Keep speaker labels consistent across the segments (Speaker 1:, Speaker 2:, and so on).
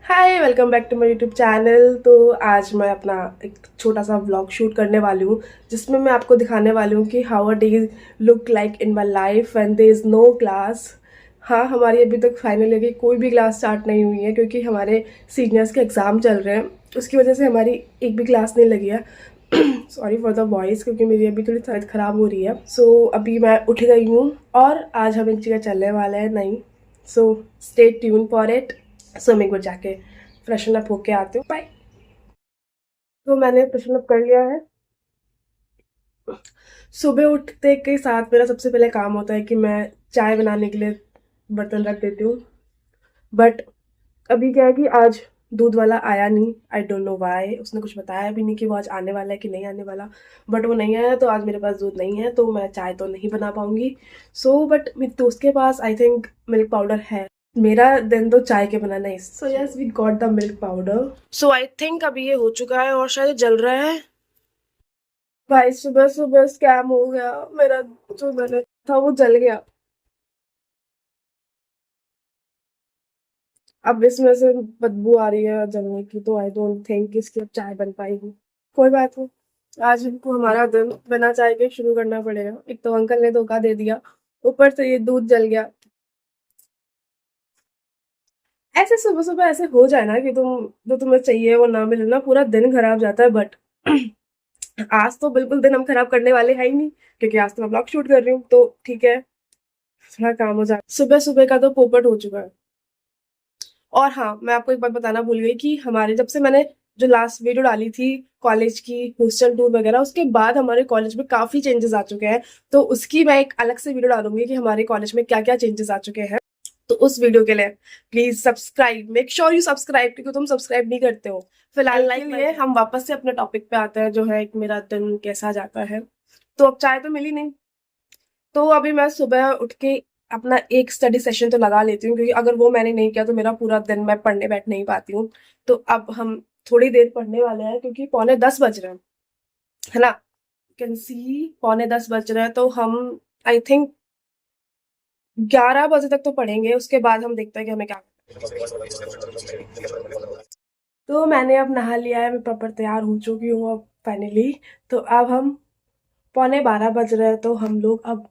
Speaker 1: Hi, welcome back to my YouTube channel. तो आज मैं अपना एक छोटा सा व्लॉग शूट करने वाली हूँ जिसमें मैं आपको दिखाने वाली हूँ कि how a day look like in my life when there is no class. हाँ, हमारी अभी तक फाइनल की कोई भी क्लास स्टार्ट नहीं हुई है क्योंकि हमारे सीनियर्स के एग्ज़ाम चल रहे हैं। उसकी वजह से हमारी एक भी क्लास नहीं लगी है। सॉरी फॉर द वॉइस, क्योंकि मेरी अभी थोड़ी तबीयत ख़राब हो रही है। सो अभी मैं उठ गई हूँ और आज हम एक जगह चलने वाले हैं नहीं। So stay tune for it. So मैं एक बार जाके फ्रेशन अप होके आती हूँ। बाय। तो मैंने फ्रेशन अप कर लिया है। सुबह उठते के साथ मेरा सबसे पहले काम होता है कि मैं चाय बनाने के लिए बर्तन रख देती हूँ। बट अभी क्या है कि आज दूध वाला आया नहीं। I don't know why. उसने कुछ बताया भी नहीं कि वो आज आने वाला है कि नहीं आने वाला। बट वो नहीं आया तो आज मेरे पास दूध नहीं है, तो मैं चाय तो नहीं बना पाऊंगी। बट मेरे दोस्त के पास आई थिंक मिल्क पाउडर है। मेरा दिन तो चाय के बनाना है। So yes, we got the milk powder. So I think अभी ये हो चुका है और शायद जल रहा है। भाई सुबह सुबह स्कैम हो गया मेरा। जो मैंने था वो जल गया। अब इसमें से बदबू आ रही है जलने की, तो आई डोंट थिंक इसकी अब चाय बन पाएगी। कोई बात नहीं, आज हमको हमारा दिन बिना चाय के शुरू करना पड़ेगा। एक तो अंकल ने धोखा दे दिया, ऊपर से ये दूध जल गया। ऐसे सुबह सुबह ऐसे हो जाए ना कि तुम जो तुम्हें चाहिए वो ना मिले ना, पूरा दिन खराब जाता है। बट आज तो बिल्कुल दिन हम खराब करने वाले हैं ही नहीं, क्योंकि आज तो मैं ब्लॉग शूट कर रही हूँ, तो ठीक है। थोड़ा काम हो जाए। सुबह सुबह का तो पोपट हो चुका है। और हाँ, मैं आपको एक बात बताना भूल गई कि हमारे जब से मैंने जो लास्ट वीडियो डाली थी कॉलेज की हॉस्टल टूर वगैरह, उसके बाद हमारे कॉलेज में काफी चेंजेस आ चुके हैं। तो उसकी मैं एक अलग से वीडियो डालूंगी कि हमारे कॉलेज में क्या क्या चेंजेस आ चुके हैं। तो उस वीडियो के लिए please subscribe, make sure you subscribe, क्योंकि तुम सब्सक्राइब नहीं करते हो। फिलहाल के लिए हम वापस से अपने टॉपिक पे आते हैं, जो है एक मेरा दिन कैसा जाता है। तो अब चाय तो मिली नहीं, तो अभी मैं सुबह उठ के अपना एक स्टडी सेशन तो लगा लेती हूँ, क्योंकि अगर वो मैंने नहीं किया तो मेरा पूरा दिन मैं पढ़ने बैठ नहीं पाती हूँ। तो अब हम थोड़ी देर पढ़ने वाले हैं क्योंकि 9:45 बज रहे हैं, है ना। कैन सी 9:45 बज रहे हैं, तो हम आई थिंक 11 बजे तक तो पढ़ेंगे। उसके बाद हम देखते हैं कि हमें क्या करना है। तो मैंने अब नहा लिया है, मैं प्रॉपर तैयार हो चुकी हूँ अब फाइनली। तो अब हम 11:15 बज रहे हैं, तो हम लोग अब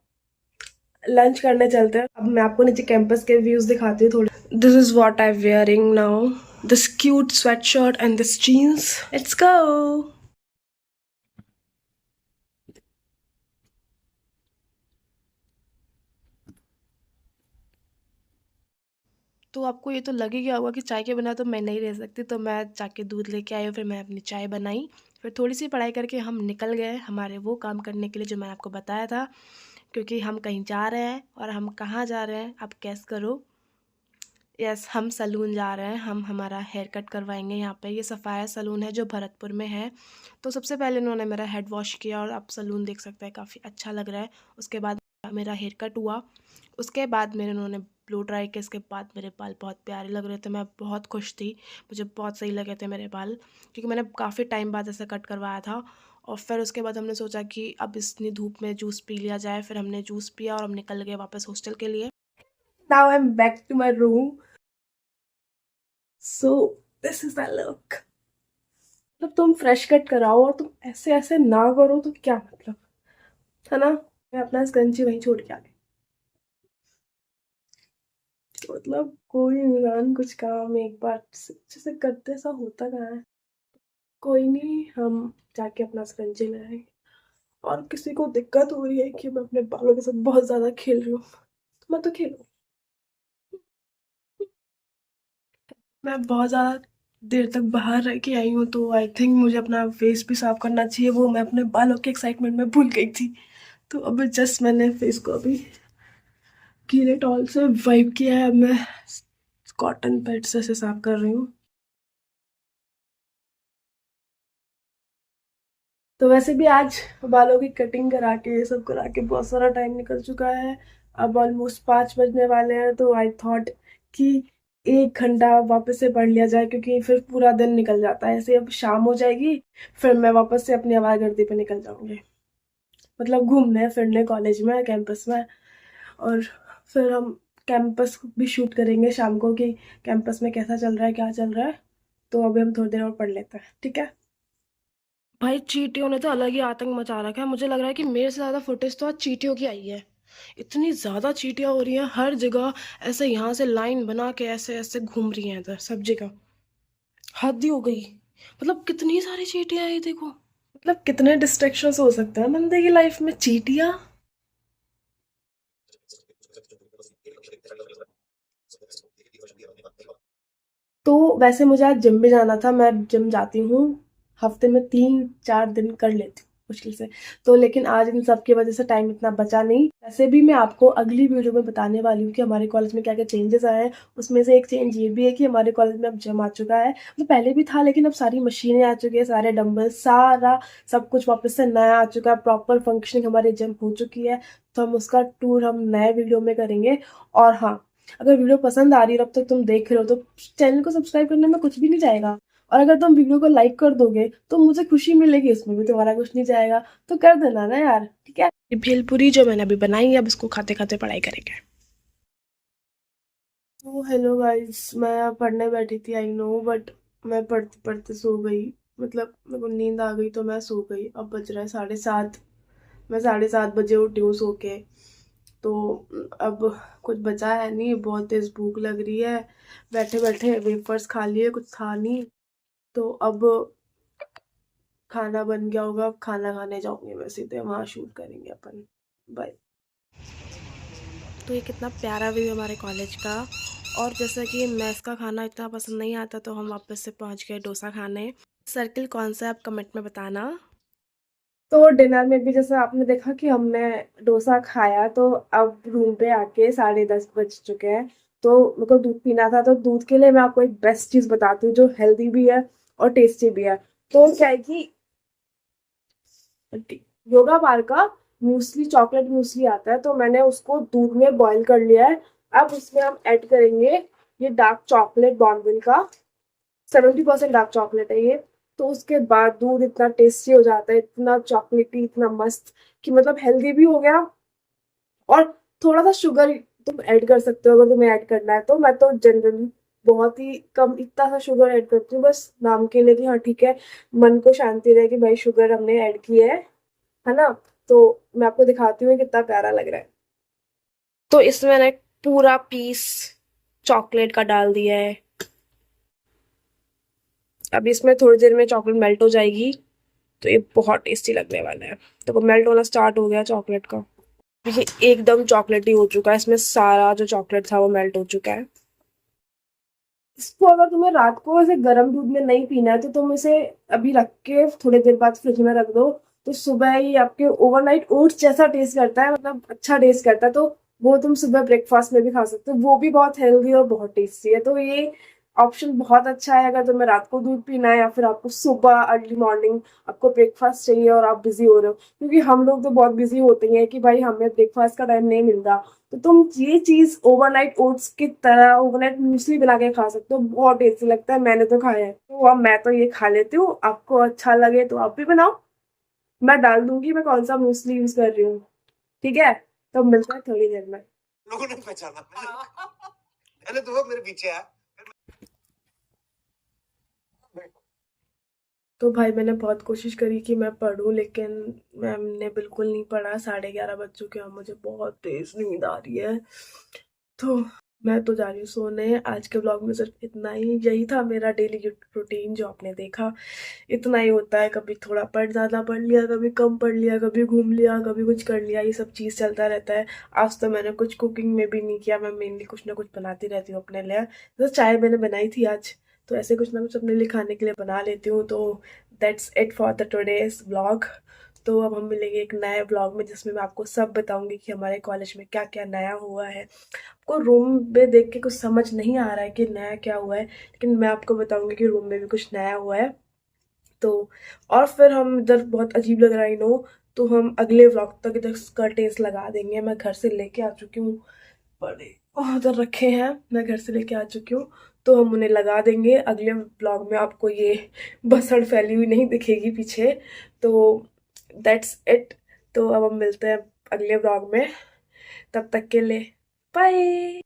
Speaker 1: लंच करने चलते हैं। अब मैं आपको नीचे कैंपस के व्यूज दिखाती हूँ थोड़े। This is what I wearing now, this cute sweatshirt and this jeans. Let's go. तो आपको ये तो लग ही गया होगा कि चाय के बिना तो मैं नहीं रह सकती, तो मैं जाके दूध लेके आई और फिर मैं अपनी चाय बनाई। फिर थोड़ी सी पढ़ाई करके हम निकल गए हमारे वो काम करने के लिए जो मैंने आपको बताया था, क्योंकि हम कहीं जा रहे हैं। और हम कहाँ जा रहे हैं आप गैस करो। यस, हम सलून जा रहे हैं। हम हमारा हेयर कट करवाएंगे यहाँ पे। ये सफ़ाया सलून है जो भरतपुर में है। तो सबसे पहले उन्होंने मेरा हेड वॉश किया और आप सलून देख सकते हैं, काफ़ी अच्छा लग रहा है। उसके बाद मेरा हेयर कट हुआ। उसके बाद मेरे उन्होंने ब्लो ड्राई किया। इसके बाद मेरे बाल बहुत प्यारे लग रहे थे, मैं बहुत खुश थी। मुझे बहुत सही लगे थे मेरे बाल, क्योंकि मैंने काफ़ी टाइम बाद ऐसे कट करवाया था। और फिर उसके बाद हमने सोचा कि अब इतनी धूप में जूस पी लिया जाए। फिर हमने जूस पिया और हम निकल गए वापस हॉस्टल के लिए। Now I am back to my room. So this is the look. मतलब तुम फ्रेश कट कराओ और तुम ऐसे ऐसे ना करो तो क्या मतलब, है ना। मैं अपना स्कंची वहीं छोड़ के आ गई। मतलब कोई इंसान कुछ काम एक बार अच्छे से करते, ऐसा होता कहाँ है। कोई नहीं, हम जाके अपना स्कंची ले आएंगे। और किसी को दिक्कत हो रही है कि मैं अपने बालों के साथ बहुत ज्यादा खेल रही हूँ, तो मैं तो खेलूँ। मैं बहुत ज़्यादा देर तक बाहर रह के आई हूँ, तो आई थिंक मुझे अपना फेस भी साफ करना चाहिए। वो मैं अपने बालों के एक्साइटमेंट में भूल गई थी। तो अभी जस्ट मैंने फेस को अभी गीले टॉल से वाइप किया है। अब मैं कॉटन पैड से साफ कर रही हूँ। तो वैसे भी आज बालों की कटिंग करा के ये सब करा के बहुत सारा टाइम निकल चुका है। अब ऑलमोस्ट 5 बजने वाले हैं, तो आई थॉट कि 1 घंटा वापस से पढ़ लिया जाए, क्योंकि फिर पूरा दिन निकल जाता है ऐसे। अब शाम हो जाएगी, फिर मैं वापस से अपनी आवाज़गर्दी पे निकल जाऊंगी, मतलब घूमने फिरने कॉलेज में कैंपस में। और फिर हम कैंपस भी शूट करेंगे शाम को कि कैंपस में कैसा चल रहा है, क्या चल रहा है। तो अभी हम थोड़ी देर और पढ़ लेते हैं, ठीक है। भाई चींटियों ने तो अलग ही आतंक मचा रखा है। मुझे लग रहा है कि मेरे से ज्यादा फुटेज तो आज चींटियों की आई है। इतनी ज्यादा चींटियां हो रही हैं हर जगह, ऐसे यहाँ से लाइन बना के ऐसे ऐसे घूम रही हैं इधर सब जगह। हद ही हो गई। मतलब कितनी सारी चींटियां हैं ये देखो। मतलब कितने डिस्ट्रैक्शंस हो सकते हैं बंदे की लाइफ में, चींटियां। तो वैसे मुझे आज जिम भी जाना था। मैं जिम जाती हूँ हफ्ते में 3-4 दिन कर लेती हूँ मुश्किल से। तो लेकिन आज इन सब की वजह से टाइम इतना बचा नहीं। वैसे भी मैं आपको अगली वीडियो में बताने वाली हूँ कि हमारे कॉलेज में क्या क्या चेंजेस आए हैं। उसमें से एक चेंज ये भी है कि हमारे कॉलेज में अब जिम आ चुका है। तो पहले भी था लेकिन अब सारी मशीनें आ चुकी है, सारे डंबल, सारा सब कुछ वापस से नया आ चुका है। प्रॉपर फंक्शनिंग हमारी जिम हो चुकी है। तो हम उसका टूर हम नए वीडियो में करेंगे। और हाँ, अगर वीडियो पसंद आ रही है अब तक तुम देख रहे हो तो चैनल को सब्सक्राइब करने में कुछ भी नहीं जाएगा। और अगर तुम वीडियो को लाइक कर दोगे तो मुझे खुशी मिलेगी, उसमें भी तुम्हारा कुछ नहीं जाएगा। तो कर देना ना यार, ठीक है। ये भेलपुरी जो मैंने अभी बनाई है अब इसको खाते खाते पढ़ाई करेंगे। तो हेलो गाइस, मैं पढ़ने बैठी थी, आई नो, बट मैं पढ़ते पढ़ते सो गई। मतलब मेरे को नींद आ गई तो मैं सो गई। अब बज रहा है 7:30। मैं 7:30 बजे उठी हूँ सो के। तो अब कुछ बचा है नहीं, बहुत तेज भूख लग रही है। बैठे बैठे वेफर्स खा लिए, कुछ था नहीं। तो अब खाना बन गया होगा, अब खाना खाने जाऊंगी मैं सीधे, वहां शूट करेंगे अपन। बाय। तो ये कितना प्यारा व्यू है हमारे कॉलेज का। और जैसा कि मेस का खाना इतना पसंद नहीं आता तो हम वापस से पहुंच गए डोसा खाने। सर्किल कौन सा है आप कमेंट में बताना। तो डिनर में भी जैसा आपने देखा कि हमने डोसा खाया, तो अब रूम पे आके 10:30 बज चुके हैं। तो मेरे को दूध पीना था, तो दूध के लिए मैं आपको एक बेस्ट चीज बताती हूँ जो हेल्दी भी है और टेस्टी भी है। तो क्या है कि योगा बार का मूसली, चॉकलेट मूसली आता है, तो मैंने उसको दूध में बॉईल कर लिया है। अब उसमें हम ऐड करेंगे ये डार्क चॉकलेट बॉर्नविल का। 70% डार्क चॉकलेट है ये। तो उसके बाद दूध इतना टेस्टी हो जाता है, इतना चॉकलेटी, इतना मस्त कि मतलब हेल्दी भी हो गया। और थोड़ा सा शुगर तुम ऐड कर सकते हो अगर तुम्हें ऐड करना है तो। मैं तो जनरली बहुत ही कम, इतना सा शुगर ऐड करती हूँ बस नाम के लिए कि हाँ ठीक है, मन को शांति रहे कि भाई शुगर हमने ऐड की है ना। तो मैं आपको दिखाती हूँ कितना प्यारा लग रहा है। तो इसमें मैंने पूरा पीस चॉकलेट का डाल दिया है। अब इसमें थोड़ी देर में चॉकलेट मेल्ट हो जाएगी तो ये बहुत टेस्टी लगने वाला है। तो वो मेल्ट होना स्टार्ट हो गया चॉकलेट का। ये एकदम चॉकलेटी हो चुका है, इसमें सारा जो चॉकलेट था वो मेल्ट हो चुका है। इसको अगर तुम्हें रात को ऐसे गर्म दूध में नहीं पीना है तो तुम इसे अभी रख के थोड़ी देर बाद फ्रिज में रख दो। तो सुबह ही आपके ओवरनाइट ओट्स जैसा टेस्ट करता है, मतलब अच्छा टेस्ट करता है। तो वो तुम सुबह ब्रेकफास्ट में भी खा सकते हो, वो भी बहुत हेल्दी और बहुत टेस्टी है। तो ये ऑप्शन बहुत अच्छा है अगर तुम्हें रात को दूध पीना है या फिर आपको सुबह अर्ली मॉर्निंग आपको ब्रेकफास्ट चाहिए और आप बिजी हो रहे हो। क्योंकि हम लोग तो बहुत बिजी होते हैं कि भाई हमें ब्रेकफास्ट का टाइम नहीं मिलता। तो तुम ये चीज ओवरनाइट ओट्स की तरह ओवरनाइट मूसली बना के खा सकते हो, बहुत टेस्टी लगता है। मैंने तो खाया है, तो अब मैं तो ये खा लेती हूँ। आपको अच्छा लगे तो आप भी बनाओ। मैं डाल दूंगी मैं कौन सा मूसली यूज कर रही हूँ, ठीक है। तो मिलता है थोड़ी देर में। लोगों ने पहचाना पहले तो वो मेरे पीछे है। तो भाई मैंने बहुत कोशिश करी कि मैं पढूं लेकिन मैंने बिल्कुल नहीं पढ़ा। 11:30 बज चुके हैं, मुझे बहुत तेज नींद आ रही है। तो मैं तो जा रही हूँ सोने। आज के ब्लॉग में सिर्फ इतना ही, यही था मेरा डेली रूटीन जो आपने देखा। इतना ही होता है, कभी थोड़ा ज्यादा पढ़ लिया, कभी कम पढ़ लिया, कभी घूम लिया, कभी कुछ कर लिया, ये सब चीज़ चलता रहता है। आज तो मैंने कुछ कुकिंग में भी नहीं किया, मैं मेनली कुछ ना कुछ बनाती रहती हूँ अपने लिए। तो चाय मैंने बनाई थी आज, तो ऐसे कुछ ना कुछ अपने लिए खाने के लिए बना लेती हूँ। तो that's it for the today's blog. तो अब हम मिलेंगे एक नए ब्लॉग में जिसमें मैं आपको सब बताऊंगी कि हमारे कॉलेज में क्या क्या नया हुआ है। आपको रूम में देख के कुछ समझ नहीं आ रहा है कि नया क्या हुआ है, लेकिन मैं आपको बताऊंगी कि रूम में भी कुछ नया हुआ है। तो और फिर हम इधर, बहुत अजीब लग रहा है नो, तो हम अगले व्लॉग तक इधर कर्टेन्स लगा देंगे। मैं घर से लेके आ चुकी हूँ, बड़े उधर रखे हैं, मैं घर से लेके आ चुकी हूँ। तो हम उन्हें लगा देंगे। अगले ब्लॉग में आपको ये बसड़ फैली हुई नहीं दिखेगी पीछे। तो दैट्स इट। तो अब हम मिलते हैं अगले ब्लॉग में, तब तक के लिए बाय।